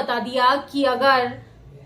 बता दिया कि अगर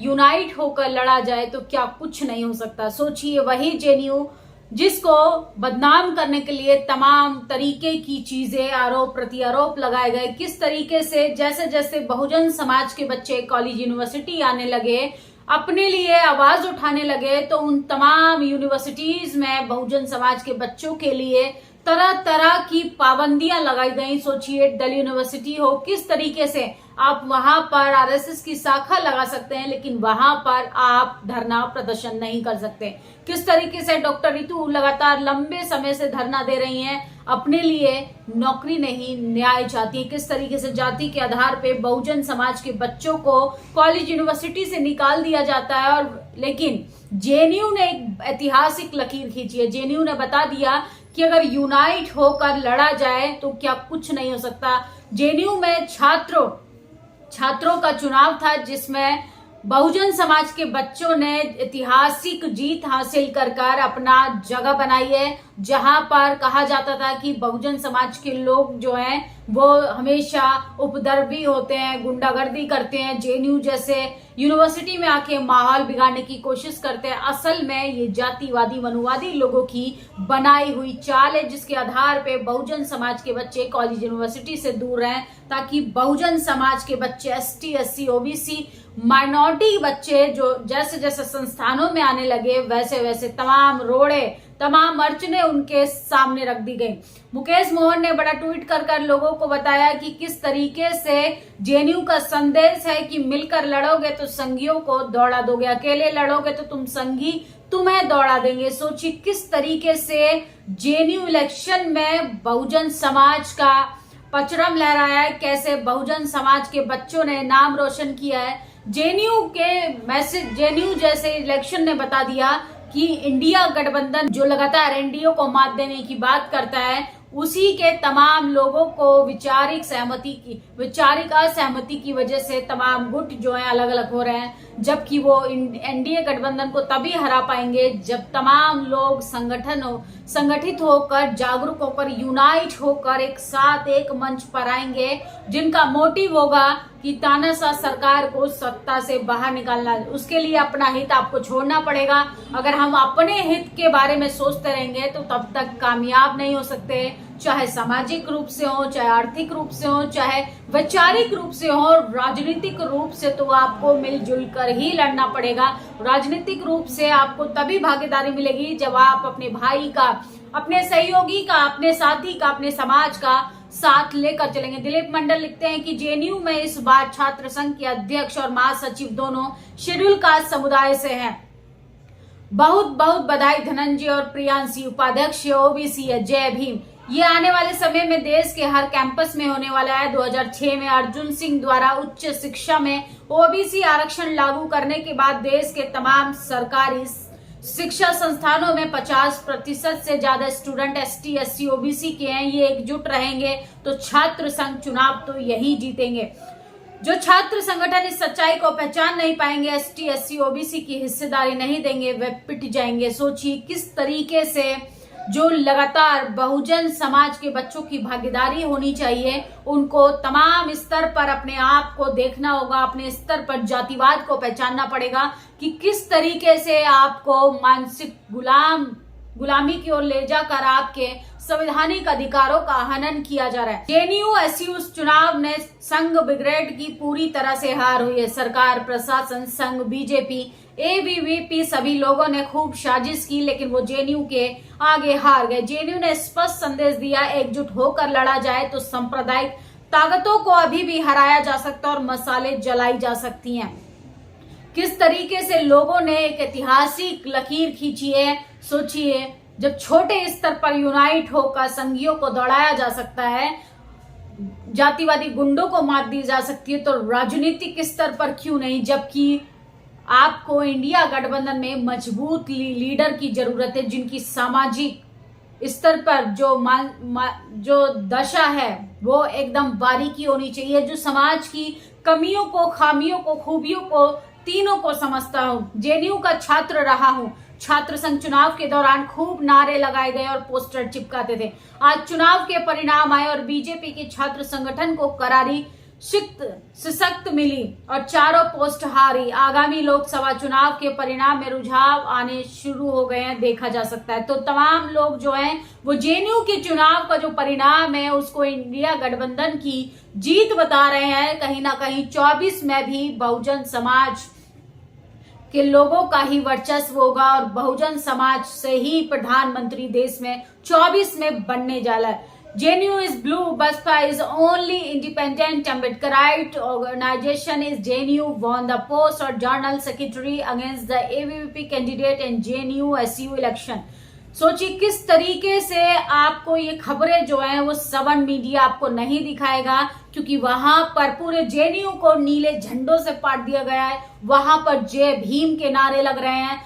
यूनाइट होकर लड़ा जाए तो क्या कुछ नहीं हो सकता। सोचिए, वही जेएनयू जिसको बदनाम करने के लिए तमाम तरीके की चीजें, आरोप प्रत्यारोप लगाए गए, किस तरीके से जैसे जैसे बहुजन समाज के बच्चे कॉलेज यूनिवर्सिटी आने लगे, अपने लिए आवाज उठाने लगे, तो उन तमाम यूनिवर्सिटीज में बहुजन समाज के बच्चों के लिए तरह तरह की पाबंदियां लगाई गई। सोचिए, दिल्ली यूनिवर्सिटी हो, किस तरीके से आप वहां पर आरएसएस की शाखा लगा सकते हैं, लेकिन वहां पर आप धरना प्रदर्शन नहीं कर सकते। किस तरीके से डॉक्टर रितु लगातार लंबे समय से धरना दे रही हैं, अपने लिए नौकरी नहीं, न्याय चाहती है। किस तरीके से जाति के आधार पे बहुजन समाज के बच्चों को कॉलेज यूनिवर्सिटी से निकाल दिया जाता है। और लेकिन जेएनयू ने एक ऐतिहासिक लकीर खींची है। जेएनयू ने बता दिया कि अगर यूनाइट होकर लड़ा जाए तो क्या कुछ नहीं हो सकता। जेएनयू में छात्रों का चुनाव था, जिसमें बहुजन समाज के बच्चों ने ऐतिहासिक जीत हासिल कर अपना जगह बनाई है, जहां पर कहा जाता था कि बहुजन समाज के लोग जो हैं वो हमेशा उपद्रवी होते हैं, गुंडागर्दी करते हैं, जेएनयू जैसे यूनिवर्सिटी में आके माहौल बिगाड़ने की कोशिश करते हैं। असल में ये जातिवादी मनुवादी लोगों की बनाई हुई चाल है, जिसके आधार पे बहुजन समाज के बच्चे कॉलेज यूनिवर्सिटी से दूर रहें, ताकि बहुजन समाज के बच्चे एसटी, एससी, ओबीसी, माइनॉरिटी बच्चे जो जैसे जैसे संस्थानों में आने लगे, वैसे वैसे तमाम रोड़े, तमाम अड़चने उनके सामने रख दी गई। मुकेश मोहन ने बड़ा ट्वीट कर लोगों को बताया कि किस तरीके से जेएनयू का संदेश है कि मिलकर लड़ोगे तो संघियों को दौड़ा दोगे, अकेले लड़ोगे तो तुम संघी तुम्हें दौड़ा देंगे। सोचिए किस तरीके से जेएनयू इलेक्शन में बहुजन समाज का पचरम लहराया है, कैसे बहुजन समाज के बच्चों ने नाम रोशन किया है। जेएनयू जैसे इलेक्शन ने बता दिया कि इंडिया गठबंधन जो लगातार एनडीए को मात देने की बात करता है, उसी के तमाम लोगों को वैचारिक असहमति की वजह से तमाम गुट जो है अलग अलग हो रहे हैं, जबकि वो एनडीए गठबंधन को तभी हरा पाएंगे जब तमाम लोग संगठित होकर, जागरूक होकर, यूनाइट होकर एक साथ एक मंच पर आएंगे, जिनका मोटिव होगा कि तानाशाह सरकार को सत्ता से बाहर निकालना। उसके लिए अपना हित आपको छोड़ना पड़ेगा। अगर हम अपने हित के बारे में सोचते रहेंगे तो तब तक कामयाब नहीं हो सकते, चाहे सामाजिक रूप से हो, चाहे आर्थिक रूप से हो, चाहे वैचारिक रूप से हो, राजनीतिक रूप से तो आपको मिलजुल कर ही लड़ना पड़ेगा। राजनीतिक रूप से आपको तभी भागीदारी मिलेगी जब आप अपने भाई का, अपने सहयोगी का, अपने साथी का, अपने समाज का साथ लेकर चलेंगे। दिलीप मंडल लिखते हैं कि जेएनयू में इस बार छात्र संघ के अध्यक्ष और महासचिव दोनों शेड्यूल कास्ट समुदाय से हैं। बहुत बहुत बधाई धनंजय और प्रियांशी। उपाध्यक्ष ओबीसी है, जय भीम। ये आने वाले समय में देश के हर कैंपस में होने वाला है। 2006 में अर्जुन सिंह द्वारा उच्च शिक्षा में ओबीसी आरक्षण लागू करने के बाद देश के तमाम सरकारी शिक्षा संस्थानों में 50% से ज्यादा स्टूडेंट एसटी, एससी, ओबीसी के हैं। ये एकजुट रहेंगे तो छात्र संघ चुनाव तो यही जीतेंगे। जो छात्र संगठन इस सच्चाई को पहचान नहीं पाएंगे, एसटी, एससी, ओबीसी की हिस्सेदारी नहीं देंगे, वे पिट जाएंगे। सोचिए किस तरीके से जो लगातार बहुजन समाज के बच्चों की भागीदारी होनी चाहिए, उनको तमाम स्तर पर अपने आप को देखना होगा, अपने स्तर पर जातिवाद को पहचानना पड़ेगा कि किस तरीके से आपको मानसिक गुलामी की ओर ले जाकर आपके संवैधानिक अधिकारों का हनन किया जा रहा है। जेएनयू एसयू चुनाव ने संघ ब्रिगेड की पूरी तरह से हार हुई है। सरकार, प्रशासन, संघ, बीजेपी, एबीवीपी सभी लोगों ने खूब साजिश की, लेकिन वो जेएनयू के आगे हार गए। जेएनयू ने स्पष्ट संदेश दिया, एकजुट होकर लड़ा जाए तो सांप्रदायिक ताकतों को अभी भी हराया जा सकता है और मसाले जलाई जा सकती हैं। किस तरीके से लोगों ने एक ऐतिहासिक लकीर खींची है। सोचिए, जब छोटे स्तर पर यूनाइट होकर संघियों को दौड़ाया जा सकता है, जातिवादी गुंडों को मात दी जा सकती है, तो राजनीतिक स्तर पर क्यों नहीं। जबकि आपको इंडिया गठबंधन में मजबूत लीडर की जरूरत है, जिनकी सामाजिक स्तर पर जो दशा है वो एकदम बारीकी होनी चाहिए, जो समाज की कमियों को, खामियों को, खूबियों को, तीनों को समझता हूँ। जेएनयू का छात्र रहा हूँ। छात्र संघ चुनाव के दौरान खूब नारे लगाए गए और पोस्टर चिपकाते थे। आज चुनाव के परिणाम आए और बीजेपी के छात्र संगठन को करारी सशक्त मिली और चारों पोस्ट हारी। आगामी लोकसभा चुनाव के परिणाम में रुझाव आने शुरू हो गए हैं, देखा जा सकता है। तो तमाम लोग जो हैं वो जेएनयू के चुनाव का जो परिणाम है उसको इंडिया गठबंधन की जीत बता रहे हैं। कहीं ना कहीं 24 में भी बहुजन समाज के लोगों का ही वर्चस्व होगा और बहुजन समाज से ही प्रधानमंत्री देश में 24 में बनने जा रहा है। JNU is blue. Baspa is only independent Ambedkarite organization. Is JNU won the post or journal secretary against the ABVP candidate in JNU SU election. सोचिए किस तरीके से आपको ये खबरें जो हैं वो सवन मीडिया आपको नहीं दिखाएगा, क्योंकि वहां पर पूरे JNU को नीले झंडों से पाट दिया गया है। वहां पर जय भीम के नारे लग रहे हैं,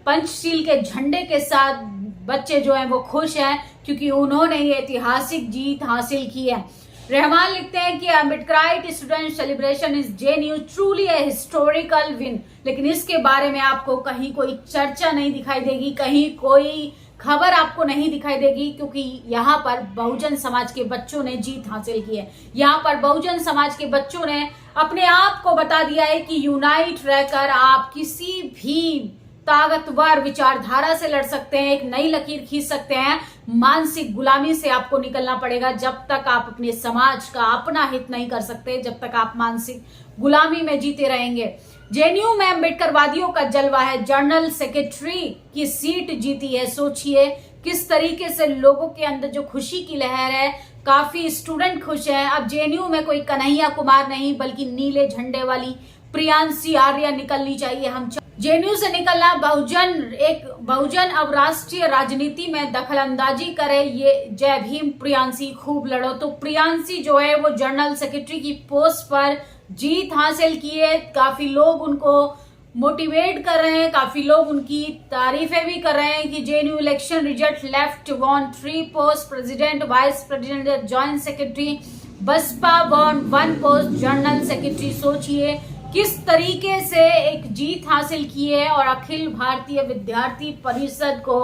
पंचशील के झंडे के साथ बच्चे जो हैं वो खुश हैं क्योंकि उन्होंने ये ऐतिहासिक जीत हासिल की है। रहमान लिखते हैं कि Ambedkarite student celebration is JNU truly a historical win. लेकिन इसके बारे में आपको कहीं कोई चर्चा नहीं दिखाई देगी, कहीं कोई खबर आपको नहीं दिखाई देगी, क्योंकि यहाँ पर बहुजन समाज के बच्चों ने जीत हासिल की है। यहाँ पर बहुजन समाज के बच्चों ने अपने आप को बता दिया है कि यूनाइट रहकर आप किसी भी ताकतवर विचारधारा से लड़ सकते हैं, एक नई लकीर खींच सकते हैं। मानसिक गुलामी से आपको निकलना पड़ेगा। जब तक आप अपने समाज का अपना हित नहीं कर सकते, जब तक आप मानसिक गुलामी में जीते रहेंगे। JNU में अम्बेडकरवादियों का जलवा है, जनरल सेक्रेटरी की सीट जीती है। सोचिए किस तरीके से लोगों के अंदर जो खुशी की लहर है, काफी स्टूडेंट खुश हैं। अब JNU में कोई कन्हैया कुमार नहीं बल्कि नीले झंडे वाली प्रियांशी आर्या निकलनी चाहिए। हम JNU से निकलना बहुजन अब राष्ट्रीय राजनीति में दखलंदाजी करे, ये जय भीम प्रियांशी खूब लड़ो। तो प्रियांशी जो है वो जनरल सेक्रेटरी की पोस्ट पर जीत हासिल की है। काफी लोग उनको मोटिवेट कर रहे हैं, काफी लोग उनकी तारीफें भी कर रहे हैं कि JNU election result left won 3 post president, vice president, joint secretary, BSP won 1 post general secretary. सोचिए किस तरीके से एक जीत हासिल की है और अखिल भारतीय विद्यार्थी परिषद को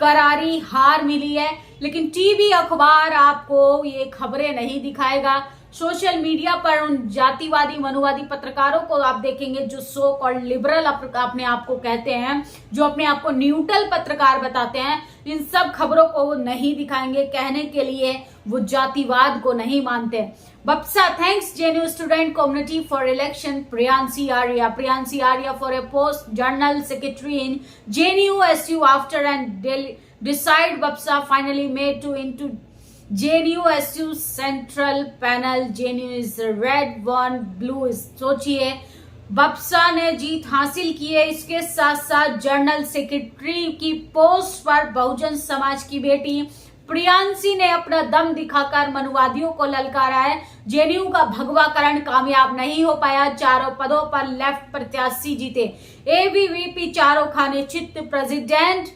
करारी हार मिली है। लेकिन टीवी अखबार आपको ये खबरें नहीं दिखाएगा। सोशल मीडिया पर उन जातिवादी मनुवादी पत्रकारों को आप देखेंगे जो सो कॉल्ड लिबरल अपने आप को कहते हैं, जो अपने आप को न्यूट्रल पत्रकार बताते हैं, इन सब खबरों को वो नहीं दिखाएंगे। कहने के लिए वो जातिवाद को नहीं मानते। BAPSA thanks JNU student community for election Priyanshi Arya for a post general secretary in JNU SU after and decide BAPSA finally made to into JNU SU central panel. JNU is red one blue is. सोचिए बप्सा ने जीत हासिल की है। इसके साथ साथ general secretary की post पर बहुजन समाज की बेटी प्रियांशी ने अपना दम दिखाकर मनुवादियों को ललकारा है। JNU का भगवाकरण कामयाब नहीं हो पाया, चारों पदों पर लेफ्ट प्रत्याशी जीते। ABVP चारों खाने चित्त, president,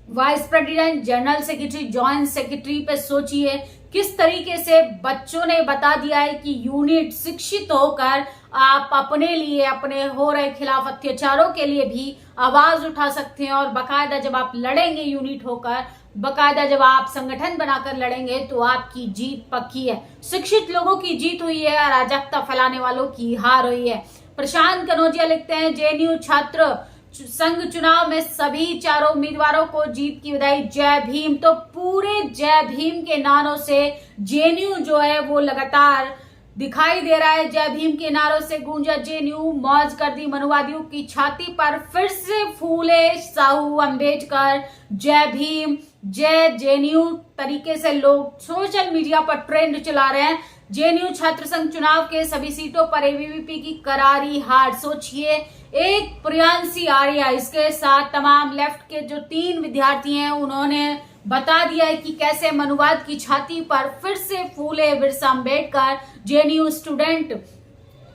vice president, general secretary, joint secretary पे सोचिए किस तरीके से बच्चों ने बता दिया है कि यूनिट शिक्षित होकर आप अपने लिए, अपने हो रहे खिलाफ अत्याचारों के लिए भी आवाज उठा सकते हैं। और बाकायदा जब आप लड़ेंगे यूनिट होकर, बाकायदा जब आप संगठन बनाकर लड़ेंगे तो आपकी जीत पक्की है। शिक्षित लोगों की जीत हुई है, अराजकता फैलाने वालों की हार हुई है। प्रशांत कनौजिया लिखते हैं JNU छात्र संघ चुनाव में सभी चारों उम्मीदवारों को जीत की बधाई, जय भीम। तो पूरे जय भीम के नारों से JNU जो है वो लगातार दिखाई दे रहा है। जय भीम के नारों से गूंजा JNU, मौज कर दी मनुवादियों की छाती पर, फिर से फूले साहू अम्बेडकर, जय भीम, जय JNU तरीके से लोग सोशल मीडिया पर ट्रेंड चला रहे हैं। JNU छात्र संघ चुनाव के सभी सीटों पर ABVP की करारी हार। सोचिए एक प्रियांशी आर्या, इसके साथ तमाम लेफ्ट के जो 3 विद्यार्थी हैं उन्होंने बता दिया है कि कैसे मनुवाद की छाती पर फिर से फूले बिरसा अम्बेडकर। JNU स्टूडेंट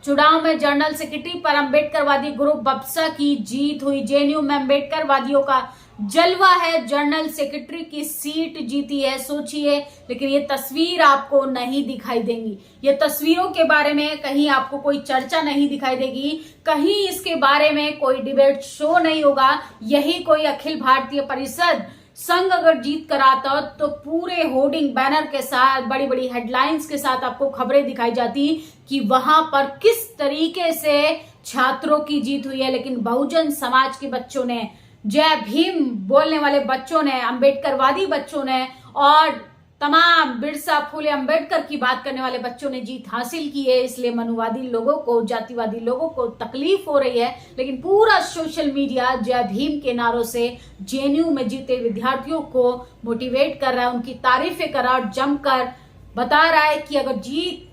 चुनाव में जनरल सेक्रेटरी पर अम्बेडकरवादी ग्रुप बप्सा की जीत हुई। JNU में अम्बेडकरवादियों का जलवा है, जनरल सेक्रेटरी की सीट जीती है। सोचिए, लेकिन ये तस्वीर आपको नहीं दिखाई देंगी। ये तस्वीरों के बारे में कहीं आपको कोई चर्चा नहीं दिखाई देगी, कहीं इसके बारे में कोई डिबेट शो नहीं होगा। यही कोई अखिल भारतीय परिषद संघ अगर जीत कर आता तो पूरे होर्डिंग बैनर के साथ, बड़ी बड़ी हेडलाइंस के साथ आपको खबरें दिखाई जाती कि वहां पर किस तरीके से छात्रों की जीत हुई है। लेकिन बहुजन समाज के बच्चों ने, जय भीम बोलने वाले बच्चों ने, अंबेडकरवादी बच्चों ने और तमाम बिरसा फुले अंबेडकर की बात करने वाले बच्चों ने जीत हासिल की है। इसलिए मनुवादी लोगों को, जातिवादी लोगों को तकलीफ हो रही है, लेकिन पूरा सोशल मीडिया जय भीम के नारों से जेएनयू में जीते विद्यार्थियों को मोटिवेट कर रहा है, उनकी तारीफें कर रहा है और जमकर बता रहा है कि अगर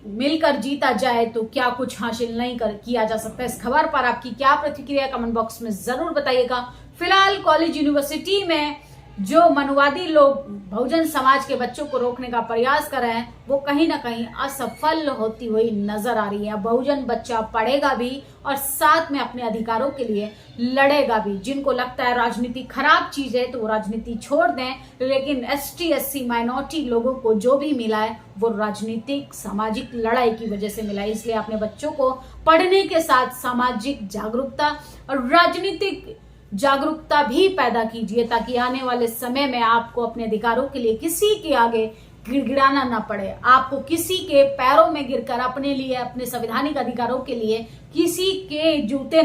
मिलकर जीता जाए तो क्या कुछ हासिल नहीं किया जा सकता। इस खबर पर आपकी क्या प्रतिक्रिया, कमेंट बॉक्स में जरूर बताइएगा। फिलहाल कॉलेज यूनिवर्सिटी में जो मनुवादी लोग बहुजन समाज के बच्चों को रोकने का प्रयास कर रहे हैं, वो कहीं ना कहीं असफल होती हुई नजर आ रही है। बहुजन बच्चा पढ़ेगा भी और साथ में अपने अधिकारों के लिए लड़ेगा भी। जिनको लगता है राजनीति खराब चीज है तो वो राजनीति छोड़ दें, लेकिन ST SC माइनॉरिटी लोगों को जो भी मिला है वो राजनीतिक सामाजिक लड़ाई की वजह से मिला है। इसलिए अपने बच्चों को पढ़ने के साथ सामाजिक जागरूकता और राजनीतिक जागरूकता भी पैदा कीजिए, ताकि आने वाले समय में आपको अपने अधिकारों के लिए किसी के आगे गिड़गिड़ाना ना पड़े, आपको किसी के पैरों में गिरकर अपने लिए, अपने संवैधानिक अधिकारों के लिए किसी के जूते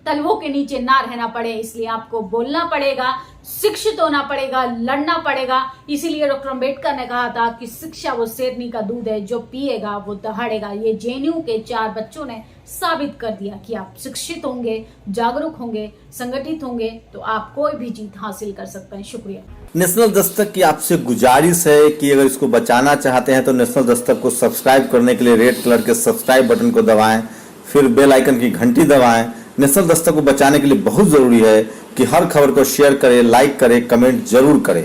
तलवों के नीचे ना रहना पड़े। इसलिए आपको बोलना पड़ेगा, शिक्षित होना पड़ेगा, लड़ना पड़ेगा। इसीलिए डॉक्टर अंबेडकर ने कहा था कि शिक्षा वो शेरनी का दूध है, जो पिएगा वो दहाड़ेगा। ये जेएनयू के 4 बच्चों ने साबित कर दिया कि आप शिक्षित होंगे, जागरूक होंगे, संगठित होंगे तो आप कोई भी जीत हासिल कर सकते हैं। शुक्रिया। नेशनल दस्तक की आपसे गुजारिश है कि अगर इसको बचाना चाहते हैं तो नेशनल दस्तक को सब्सक्राइब करने के लिए रेड कलर के सब्सक्राइब बटन को दबाएं, फिर बेल आइकन की घंटी दबाएं। नेशनल दस्तक को बचाने के लिए बहुत जरूरी है कि हर खबर को शेयर करें, लाइक करें, कमेंट जरूर करें।